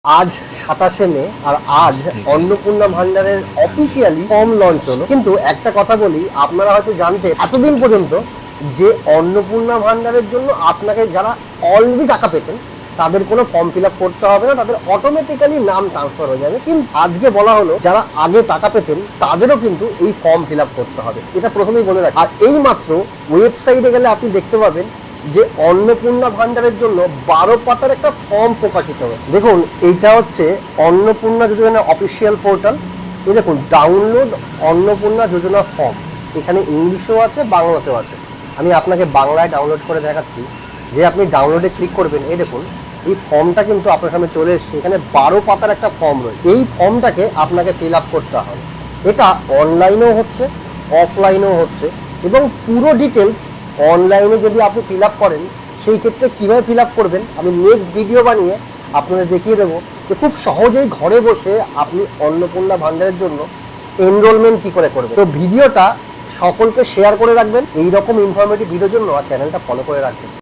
আজ 27শে মে আর আজ অন্নপূর্ণা ভান্ডারের অফিসিয়ালি ফর্ম লঞ্চ হলো। কিন্তু একটা কথা বলি, আপনারা হয়তো জানতে এতদিন পর্যন্ত যে অন্নপূর্ণা ভান্ডারের জন্য আপনাকে যারা অলরেডি টাকা পেতেন তাদের কোনো ফর্ম ফিল আপ করতে হবে না, তাদের অটোমেটিক্যালি নাম ট্রান্সফার হয়ে যাবে। কিন্তু আজকে বলা হলো যারা আগে টাকা পেতেন তাদেরও কিন্তু এই ফর্ম ফিল আপ করতে হবে, এটা প্রথমেই বলে রাখি। আর এই মাত্র ওয়েবসাইটে গেলে আপনি দেখতে পাবেন যে অন্নপূর্ণা ভান্ডারের জন্য 12 পাতার একটা ফর্ম প্রকাশিত হবে। দেখুন, এইটা হচ্ছে অন্নপূর্ণা যোজনা অফিসিয়াল পোর্টাল। এই দেখুন, ডাউনলোড অন্নপূর্ণা যোজনা ফর্ম, এখানে ইংলিশেও আছে বাংলাতেও আছে। আমি আপনাকে বাংলায় ডাউনলোড করে দেখাচ্ছি। যে আপনি ডাউনলোডে ক্লিক করবেন, এই দেখুন এই ফর্মটা কিন্তু আপনার সামনে চলে এসছে। এখানে 12 পাতার একটা ফর্ম রয়েছে। এই ফর্মটাকে আপনাকে ফিল আপ করতে হবে। এটা অনলাইনেও হচ্ছে, অফলাইনেও হচ্ছে, এবং পুরো ডিটেলস অনলাইনে যদি আপনি ফিল আপ করেন সেই ক্ষেত্রে কীভাবে ফিল আপ করবেন আমি নেক্সট ভিডিও বানিয়ে আপনাদের দেখিয়ে দেবো যে খুব সহজেই ঘরে বসে আপনি অন্নপূর্ণা ভান্ডারের জন্য এনরোলমেন্ট কী করে করবেন। তো ভিডিওটা সকলকে শেয়ার করে রাখবেন। এইরকম ইনফরমেটিভ ভিডিওর জন্য চ্যানেলটা ফলো করে রাখবেন।